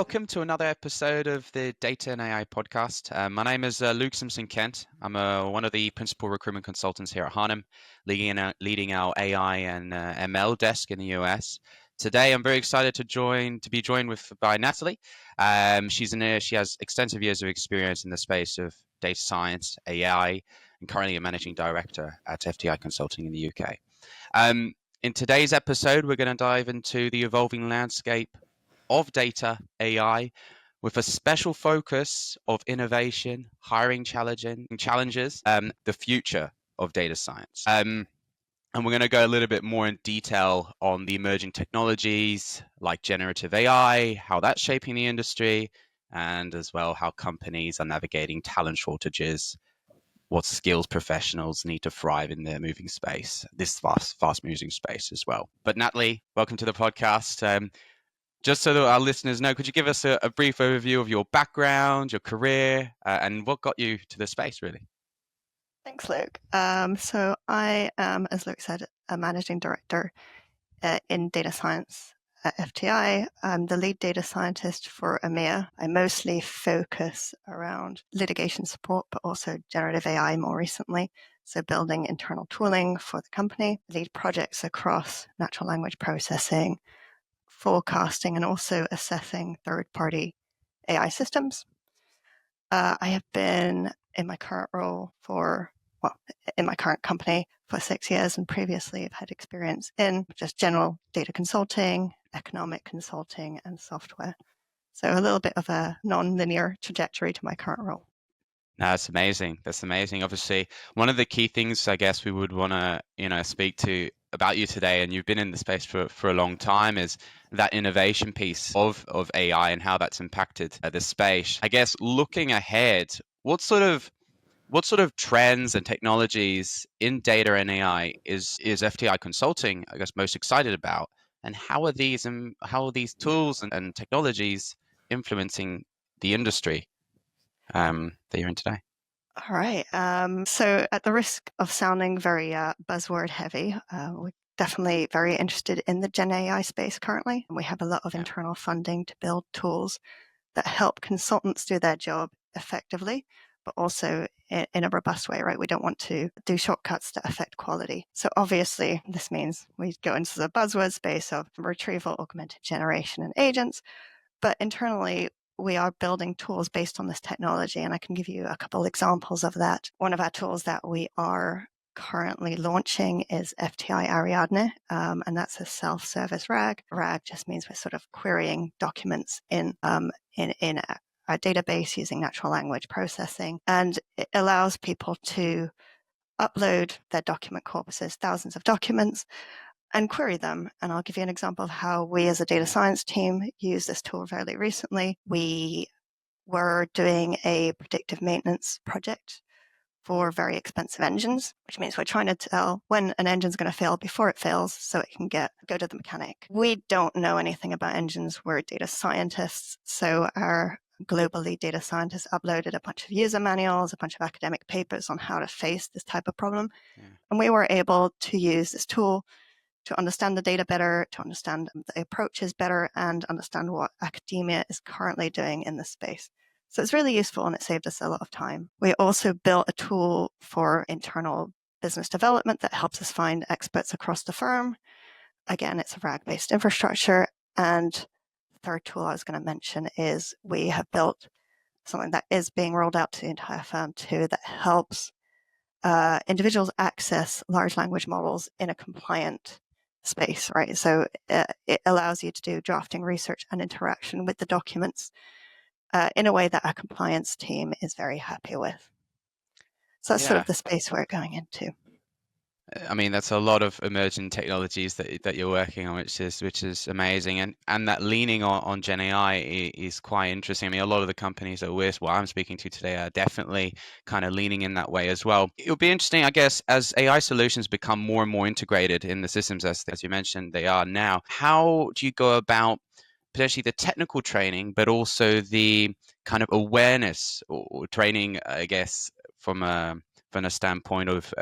welcome to another episode of the Data and AI podcast. My name is Luc Simpson-Kent. I'm one of the principal recruitment consultants here at Harnham, leading our AI and ML desk in the US. Today, I'm very excited to be joined by Nathalie. She has extensive years of experience in the space of data science, AI, and currently a managing director at FTI Consulting in the UK. In today's episode, we're going to dive into the evolving landscape of data AI with a special focus of innovation, hiring challenges, the future of data science. And we're going to go a little bit more in detail on the emerging technologies like generative AI, how that's shaping the industry, and as well how companies are navigating talent shortages, what skills professionals need to thrive in their moving space, this fast moving space as well. But Nathalie, welcome to the podcast. Just so that our listeners know, could you give us a brief overview of your background, your career, and what got you to the space, really? Thanks, Luke. So I am, as Luke said, a managing director in data science at FTI. I'm the lead data scientist for EMEA. I mostly focus around litigation support, but also generative AI more recently. So building internal tooling for the company, lead projects across natural language processing, forecasting, and also assessing third-party AI systems. I have been in my current role in my current company for 6 years, and previously I've had experience in just general data consulting, economic consulting, and software. So a little bit of a non-linear trajectory to my current role. That's amazing. That's amazing. Obviously, one of the key things I guess we would want to, speak to about you today, and you've been in the space for a long time, is that innovation piece of AI and how that's impacted the space. I guess looking ahead, what sort of trends and technologies in data and AI is FTI Consulting, I guess, most excited about, and how are these tools and technologies influencing the industry that you're in today? All right. So at the risk of sounding very buzzword heavy, we're definitely very interested in the GenAI space currently. And we have a lot of internal funding to build tools that help consultants do their job effectively, but also in a robust way, right? We don't want to do shortcuts that affect quality. So obviously, this means we go into the buzzword space of retrieval, augmented generation, and agents. But internally, we are building tools based on this technology, and I can give you a couple examples of that. One of our tools that we are currently launching is FTI Ariadne, and that's a self-service RAG. RAG just means we're sort of querying documents in our database using natural language processing, and it allows people to upload their document corpuses, thousands of documents, and query them. And I'll give you an example of how we as a data science team use this tool fairly recently. We were doing a predictive maintenance project for very expensive engines, which means we're trying to tell when an engine's going to fail before it fails so it can go to the mechanic. We don't know anything about engines. We're data scientists. So our global lead data scientist uploaded a bunch of user manuals, a bunch of academic papers on how to face this type of problem. Yeah. And we were able to use this tool to understand the data better, to understand the approaches better, and understand what academia is currently doing in this space. So it's really useful, and it saved us a lot of time. We also built a tool for internal business development that helps us find experts across the firm. Again, it's a RAG-based infrastructure. And the third tool I was going to mention is we have built something that is being rolled out to the entire firm too, that helps individuals access large language models in a compliant space, right? So it allows you to do drafting, research, and interaction with the documents in a way that our compliance team is very happy with. So that's sort of the space we're going into. I mean, that's a lot of emerging technologies that you're working on, which is amazing, and that leaning on Gen AI is quite interesting. I mean, a lot of the companies that I'm speaking to today are definitely kind of leaning in that way as well. It would be interesting, I guess, as AI solutions become more and more integrated in the systems, as you mentioned, they are now. How do you go about potentially the technical training, but also the kind of awareness or training, I guess, from a standpoint of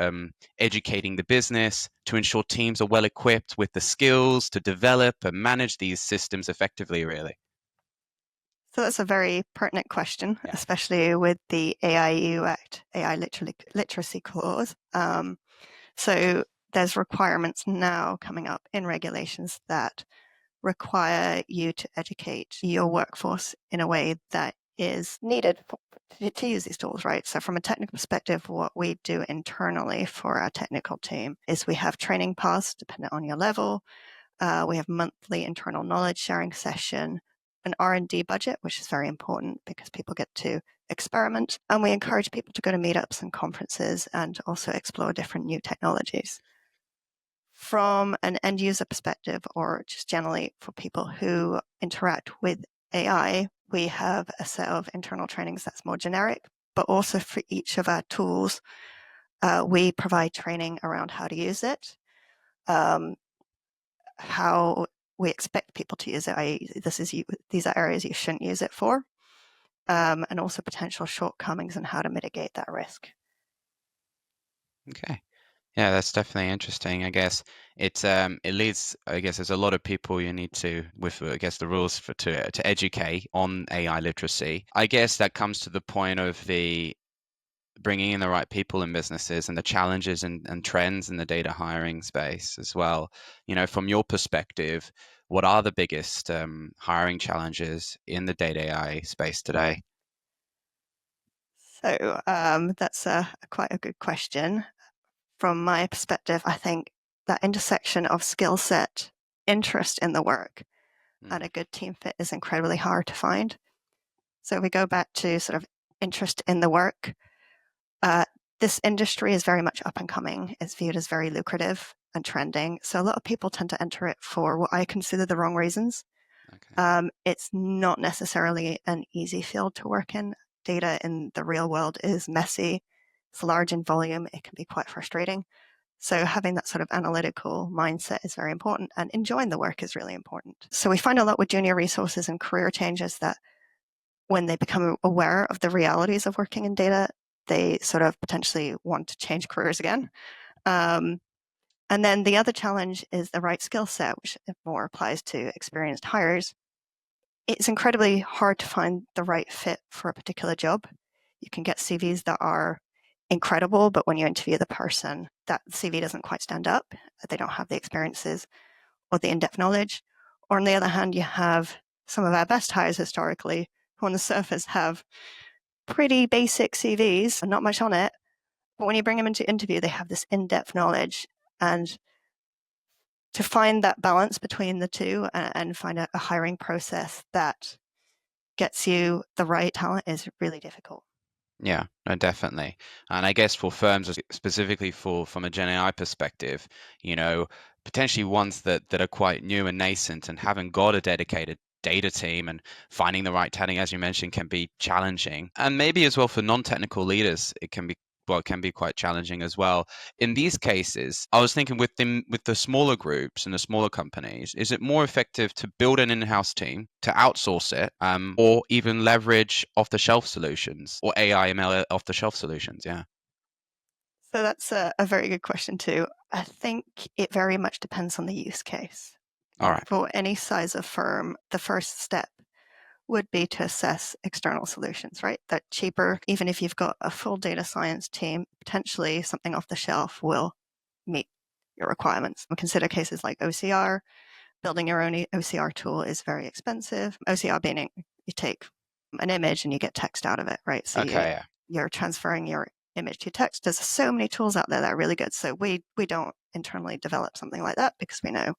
educating the business to ensure teams are well equipped with the skills to develop and manage these systems effectively, really? So that's a very pertinent question, Yeah. especially with the AIEU Act, AI literacy clause. So there's requirements now coming up in regulations that require you to educate your workforce in a way that is needed to use these tools, right? So from a technical perspective, what we do internally for our technical team is we have training paths dependent on your level. We have monthly internal knowledge sharing session, an R&D budget, which is very important because people get to experiment. And we encourage people to go to meetups and conferences and also explore different new technologies. From an end user perspective, or just generally for people who interact with AI, we have a set of internal trainings that's more generic, but also for each of our tools, we provide training around how to use it, how we expect people to use it, i.e., these are areas you shouldn't use it for, and also potential shortcomings and how to mitigate that risk. Okay. Yeah, that's definitely interesting. I guess it leads. I guess there's a lot of people you need to, with I guess the rules for to educate on AI literacy. I guess that comes to the point of the bringing in the right people in businesses and the challenges and trends in the data hiring space as well. From your perspective, what are the biggest hiring challenges in the data AI space today? So that's quite a good question. From my perspective, I think that intersection of skill set, interest in the work, and Mm, a good team fit is incredibly hard to find. So we go back to sort of interest in the work. Uh, this industry is very much up and coming. It's viewed as very lucrative and trending. So a lot of people tend to enter it for what I consider the wrong reasons. okay. It's not necessarily an easy field to work in. Data in the real world is messy. It's large in volume. It can be quite frustrating. So having that sort of analytical mindset is very important, and enjoying the work is really important. So we find a lot with junior resources and career changes that when they become aware of the realities of working in data, they sort of potentially want to change careers again. Um, and then the other challenge is the right skill set, which more applies to experienced hires. It's incredibly hard to find the right fit for a particular job. You can get CVs that are incredible, but when you interview the person, that CV doesn't quite stand up. They don't have the experiences or the in-depth knowledge. Or on the other hand, you have some of our best hires historically who on the surface have pretty basic CVs and not much on it. But when you bring them into interview, they have this in-depth knowledge. And to find that balance between the two and find a hiring process that gets you the right talent is really difficult. Yeah, no, definitely. And I guess for firms, specifically from a Gen AI perspective, potentially ones that are quite new and nascent and haven't got a dedicated data team, and finding the right talent, as you mentioned, can be challenging. And maybe as well for non-technical leaders, it can be quite challenging as well. In these cases, I was thinking with the smaller groups and the smaller companies, is it more effective to build an in-house team, to outsource it, or even leverage off-the-shelf solutions or AI ML off-the-shelf solutions? Yeah. So that's a very good question too. I think it very much depends on the use case. All right. For any size of firm, the first step would be to assess external solutions, right? That cheaper, even if you've got a full data science team, potentially something off the shelf will meet your requirements. And consider cases like OCR. Building your own OCR tool is very expensive. OCR being you take an image and you get text out of it, right? So Okay. Yeah. you're transferring your image to text. There's so many tools out there that are really good. So we don't internally develop something like that because we know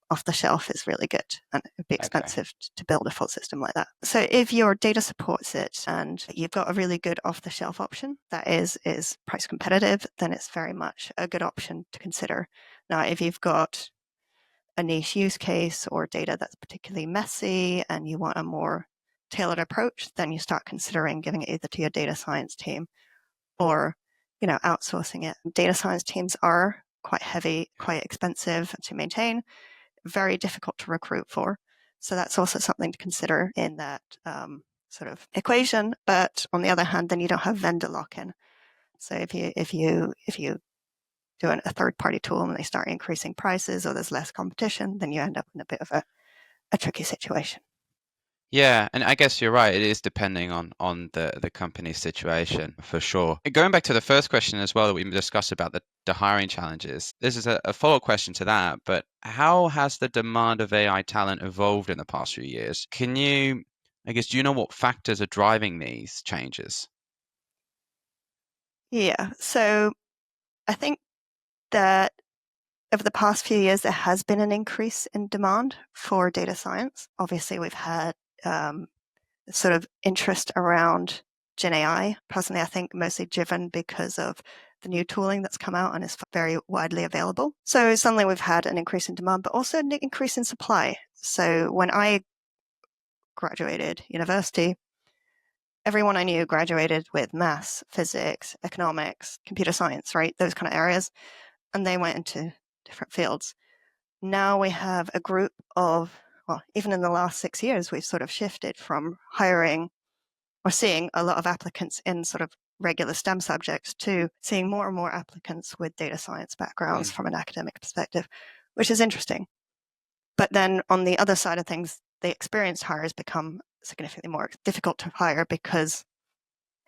off the shelf is really good and it would be Okay. expensive to build a full system like that. So if your data supports it and you've got a really good off the shelf option that is price competitive, then it's very much a good option to consider. Now, if you've got a niche use case or data that's particularly messy and you want a more tailored approach, then you start considering giving it either to your data science team or outsourcing it. Data science teams are quite heavy, Yeah. quite expensive to maintain, very difficult to recruit for. So that's also something to consider in that sort of equation. But on the other hand, then you don't have vendor lock-in. So if you do a third-party tool and they start increasing prices or there's less competition, then you end up in a bit of a tricky situation. Yeah, and I guess you're right. It is depending on the company's situation for sure. Going back to the first question as well that we discussed about the hiring challenges, this is a follow-up question to that, but how has the demand of AI talent evolved in the past few years? I guess, do you know what factors are driving these changes? Yeah. So I think that over the past few years, there has been an increase in demand for data science. Obviously, we've had sort of interest around GenAI. Personally, I think mostly driven because of the new tooling that's come out and is very widely available. So suddenly we've had an increase in demand, but also an increase in supply. So when I graduated university, everyone I knew graduated with maths, physics, economics, computer science, right? Those kind of areas. And they went into different fields. Now we have a group of, well, even in the last 6 years, we've sort of shifted from hiring or seeing a lot of applicants in sort of regular STEM subjects to seeing more and more applicants with data science backgrounds from an academic perspective, which is interesting. But then on the other side of things, the experienced hires become significantly more difficult to hire because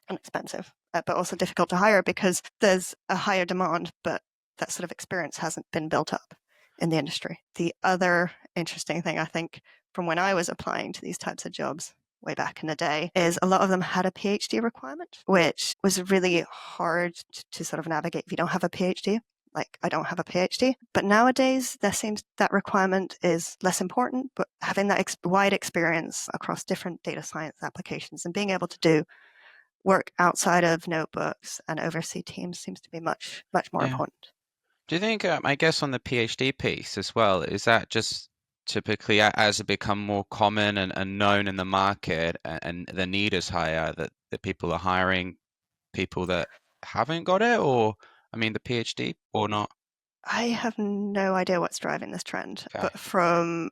inexpensive, but also difficult to hire because there's a higher demand, but that sort of experience hasn't been built up in the industry. The other interesting thing, I think, from when I was applying to these types of jobs way back in the day, is a lot of them had a PhD requirement, which was really hard to sort of navigate if you don't have a PhD. Like, I don't have a PhD. But nowadays, there seems that requirement is less important, but having that wide experience across different data science applications and being able to do work outside of notebooks and oversee teams seems to be much, much more Yeah. important. Do you think, I guess on the PhD piece as well, is that just typically as it become more common and known in the market and the need is higher that people are hiring people that haven't got it, or I mean the PhD or not? I have no idea what's driving this trend, Okay. but from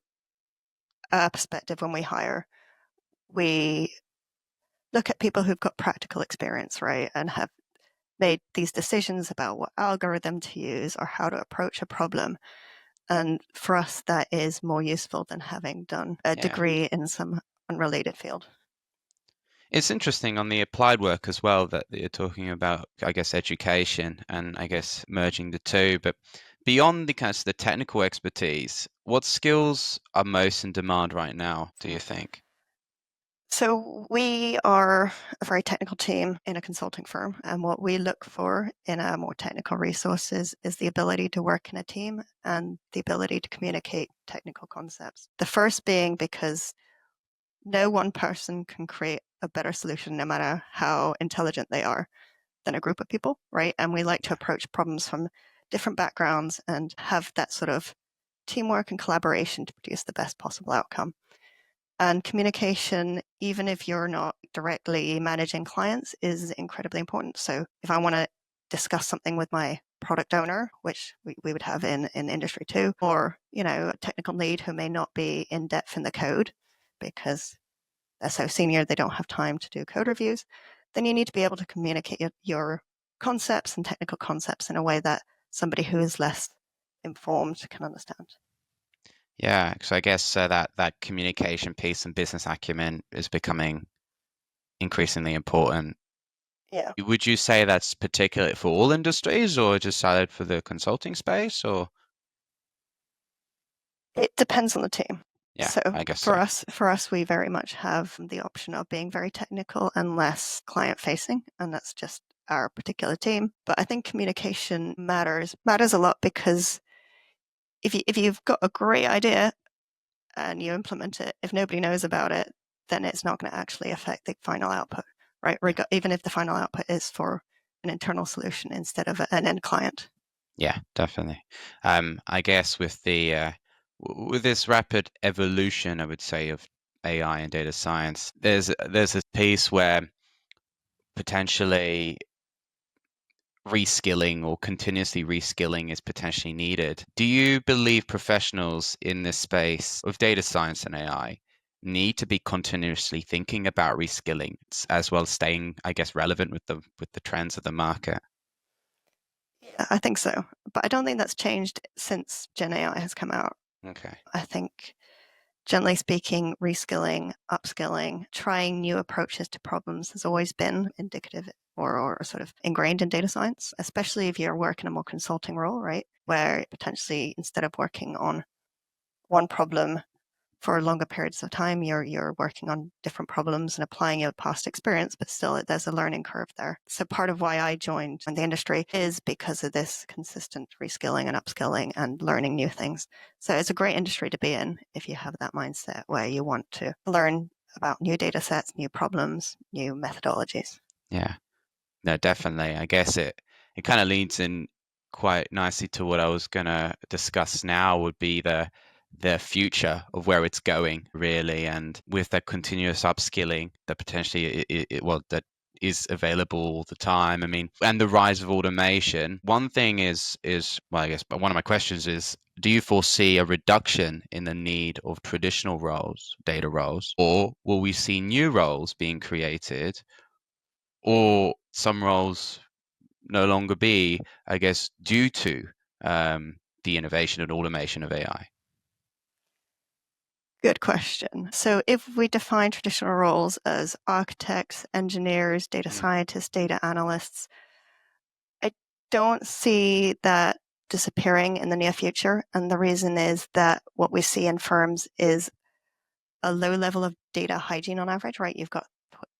a perspective, when we hire, we look at people who've got practical experience, right, and have made these decisions about what algorithm to use or how to approach a problem. And for us, that is more useful than having done a Yeah. degree in some unrelated field. It's interesting on the applied work as well that you're talking about, I guess, education and I guess merging the two. But beyond the kind of the technical expertise, what skills are most in demand right now, do you think? So we are a very technical team in a consulting firm, and what we look for in a more technical resources is the ability to work in a team and the ability to communicate technical concepts. The first being because no one person can create a better solution, no matter how intelligent they are, than a group of people, right? And we like to approach problems from different backgrounds and have that sort of teamwork and collaboration to produce the best possible outcome. And communication, even if you're not directly managing clients, is incredibly important. So if I want to discuss something with my product owner, which we would have in industry too, or, a technical lead who may not be in depth in the code because they're so senior, they don't have time to do code reviews, then you need to be able to communicate your concepts and technical concepts in a way that somebody who is less informed can understand. Yeah, so I guess that communication piece and business acumen is becoming increasingly important. Yeah. Would you say that's particular for all industries or just solid for the consulting space or It depends on the team. yeah, So I guess so. for us, we very much have the option of being very technical and less client facing, and that's just our particular team. But I think communication matters a lot because if you've got a great idea and you implement it, if nobody knows about it, then it's not going to actually affect the final output, right? Yeah. Even if the final output is for an internal solution instead of an end client. Yeah, definitely. I guess with the with this rapid evolution, I would say, of AI and data science, there's a piece where potentially reskilling or continuously reskilling is potentially needed. Do you believe professionals in this space of data science and AI need to be continuously thinking about reskilling as well as staying, I guess, relevant with the trends of the market? Yeah, I think so, but I don't think that's changed since Gen AI has come out. Okay. I think Generally speaking, reskilling, upskilling, trying new approaches to problems has always been indicative or sort of ingrained in data science, especially if you're working a more consulting role, right? Where potentially instead of working on one problem for longer periods of time, you're working on different problems and applying your past experience, but still there's a learning curve there. So part of why I joined the industry is because of this consistent reskilling and upskilling and learning new things. So it's a great industry to be in if you have that mindset where you want to learn about new data sets, new problems, new methodologies. Yeah, no, definitely. I guess it kind of leads in quite nicely to what I was gonna discuss now would be the future of where it's going really, and with that continuous upskilling that potentially well that is available all the time. I mean, and the rise of automation. One thing is well, I guess, but one of my questions is, do you foresee a reduction in the need of traditional roles, data roles, or will we see new roles being created, or some roles no longer be, I guess, due to the innovation and automation of AI? Good question. So if we define traditional roles as architects, engineers, data Mm. scientists, data analysts, I don't see that disappearing in the near future. And the reason is that what we see in firms is a low level of data hygiene on average, right? You've got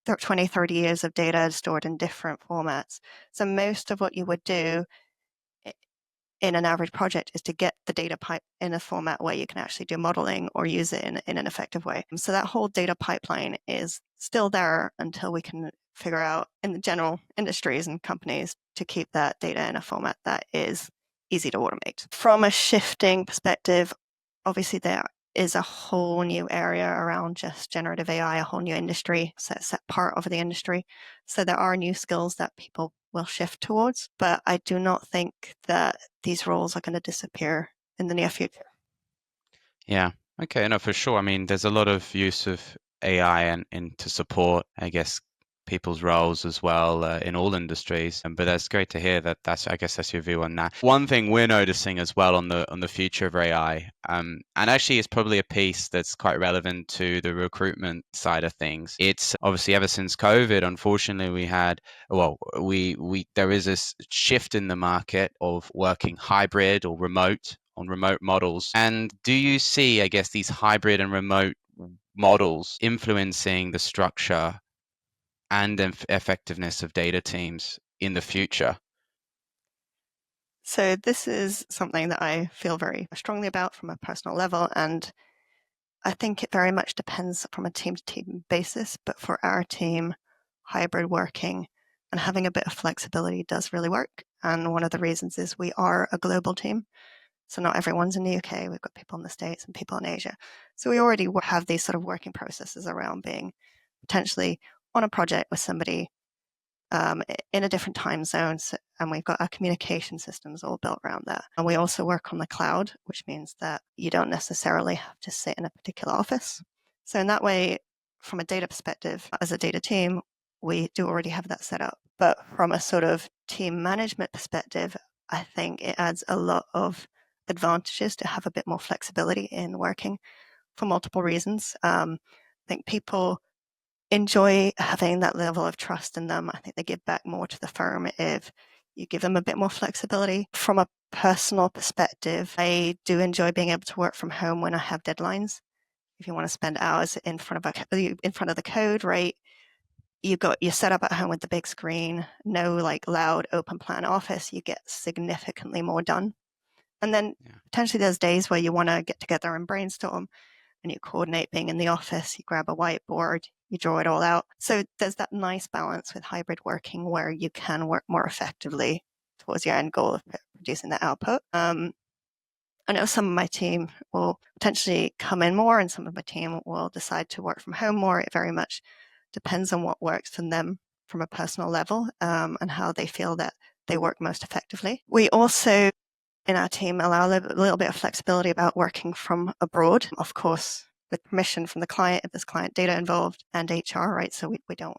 20, 30 years of data stored in different formats. So most of what you would do in an average project is to get the data pipe in a format where you can actually do modeling or use it in an effective way. So that whole data pipeline is still there until we can figure out in the general industries and companies to keep that data in a format that is easy to automate. From a shifting perspective, obviously there is a whole new area around just generative AI, a whole new industry, set part of the industry. So there are new skills that people will shift towards, but I do not think that these roles are going to disappear in the near future. Yeah. Okay. No, for sure. I mean, there's a lot of use of AI and to support, I guess, people's roles as well in all industries. But that's great to hear that. I guess, that's your view on that. One thing we're noticing as well on the future of AI, and actually, it's probably a piece that's quite relevant to the recruitment side of things. It's obviously ever since COVID, unfortunately, we there is this shift in the market of working hybrid or remote on remote models. And do you see, I guess, these hybrid and remote models influencing the structure and effectiveness of data teams in the future? So this is something that I feel very strongly about from a personal level, and I think it very much depends from a team-to-team basis, but for our team, hybrid working and having a bit of flexibility does really work. And one of the reasons is we are a global team. So not everyone's in the UK. We've got people in the States and people in Asia. So we already have these sort of working processes around being potentially on a project with somebody in a different time zone. So, and we've got our communication systems all built around that. And we also work on the cloud, which means that you don't necessarily have to sit in a particular office. So in that way, from a data perspective, as a data team, we do already have that set up. But from a sort of team management perspective, I think it adds a lot of advantages to have a bit more flexibility in working for multiple reasons. I think people enjoy having that level of trust in them. I think they give back more to the firm if you give them a bit more flexibility. From a personal perspective, I do enjoy being able to work from home when I have deadlines. If you want to spend hours in front of the code, right? You're set up at home with the big screen, no like loud open plan office. You get significantly more done. And then potentially there's days where you want to get together and brainstorm, and you coordinate being in the office, you grab a whiteboard, you draw it all out. So there's that nice balance with hybrid working where you can work more effectively towards your end goal of producing that output. I know some of my team will potentially come in more and some of my team will decide to work from home more. It very much depends on what works for them from a personal level and how they feel that they work most effectively. We also in our team allow a little bit of flexibility about working from abroad, of course, with permission from the client if there's client data involved and HR, right? So we don't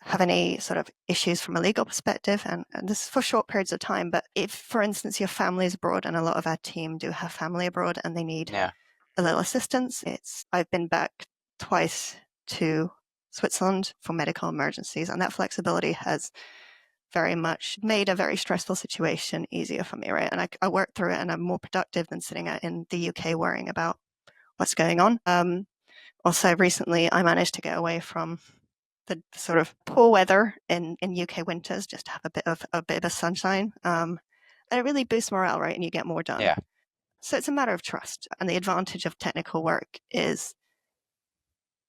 have any sort of issues from a legal perspective. And this is for short periods of time. But if, for instance, your family is abroad, and a lot of our team do have family abroad and they need a a little assistance. I've been back twice to Switzerland for medical emergencies, and that flexibility has very much made a very stressful situation easier for me, right? And I work through it, and I'm more productive than sitting out in the UK worrying about what's going on. Also, recently, I managed to get away from the sort of poor weather in UK winters, just to have a bit of sunshine. And it really boosts morale, right? And you get more done. Yeah. So it's a matter of trust. And the advantage of technical work is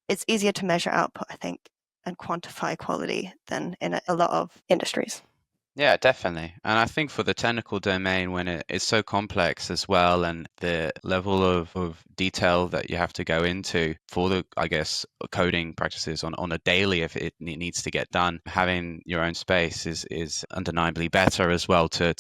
it's easier to measure output, I think, and quantify quality than in a lot of industries. Yeah, definitely. And I think for the technical domain, when it's so complex as well, and the level of detail that you have to go into for the, I guess, coding practices on a daily, if it needs to get done, having your own space is undeniably better as well to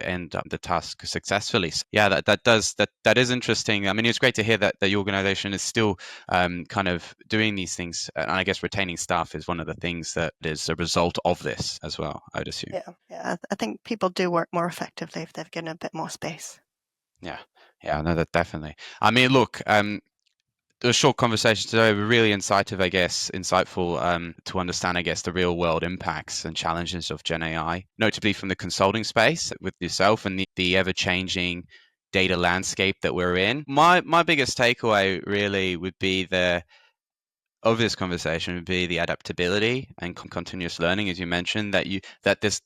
end up the task successfully. So yeah, that is interesting. I mean, it's great to hear that the organization is still kind of doing these things, and I guess retaining staff is one of the things that is a result of this as well, I'd assume. Yeah. I think people do work more effectively if they've given a bit more space. Yeah, no, that definitely. I mean, look, a short conversation today were really insightful to understand, I guess, the real world impacts and challenges of Gen AI, notably from the consulting space with yourself and the ever changing data landscape that we're in. My biggest takeaway really would be of this conversation would be the adaptability and continuous learning, as you mentioned, that this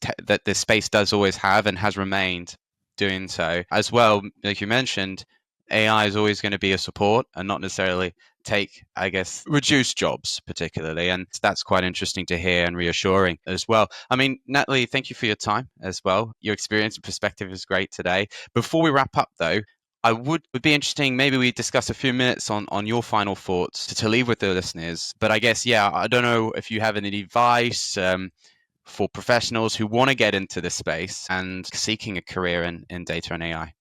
space does always have and has remained doing so. As well, like you mentioned, AI is always going to be a support and not necessarily take, I guess, reduce jobs particularly. And that's quite interesting to hear and reassuring as well. I mean, Nathalie, thank you for your time as well. Your experience and perspective is great today. Before we wrap up, though, I would be interesting. Maybe we discuss a few minutes on your final thoughts to leave with the listeners. But I guess, yeah, I don't know if you have any advice for professionals who want to get into this space and seeking a career in data and AI.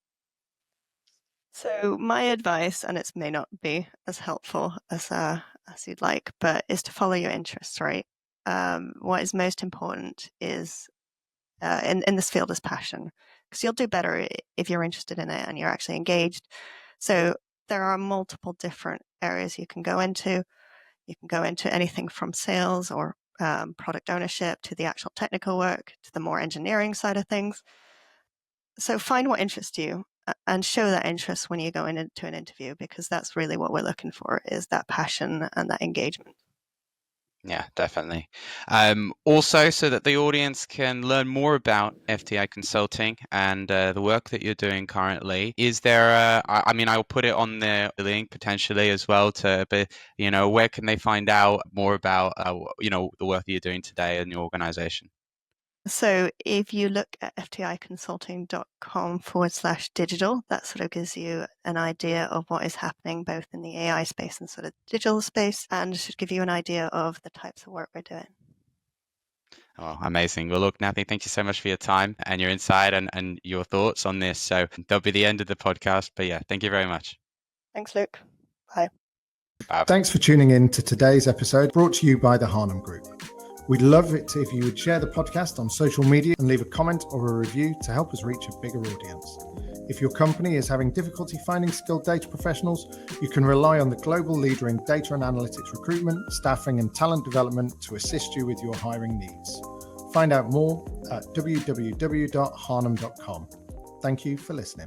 So my advice, and it may not be as helpful as you'd like, but is to follow your interests, right? What is most important is in this field is passion, because you'll do better if you're interested in it and you're actually engaged. So there are multiple different areas you can go into. You can go into anything from sales or product ownership to the actual technical work to the more engineering side of things. So find what interests you and show that interest when you go into an interview, because that's really what we're looking for, is that passion and that engagement. Yeah, definitely. Also, so that the audience can learn more about FTI Consulting and the work that you're doing currently, is there I mean, I'll put it on the link potentially as well but, where can they find out more about, the work that you're doing today in your organization? So if you look at fticonsulting.com/digital, that sort of gives you an idea of what is happening both in the AI space and sort of digital space, and should give you an idea of the types of work we're doing. Oh, amazing. Well, look, Nathalie, thank you so much for your time and your insight and your thoughts on this. So that'll be the end of the podcast. But yeah, thank you very much. Thanks, Luke. Bye. Bye. Thanks for tuning in to today's episode, brought to you by the Harnham Group. We'd love it if you would share the podcast on social media and leave a comment or a review to help us reach a bigger audience. If your company is having difficulty finding skilled data professionals, you can rely on the global leader in data and analytics recruitment, staffing and talent development to assist you with your hiring needs. Find out more at www.harnham.com. Thank you for listening.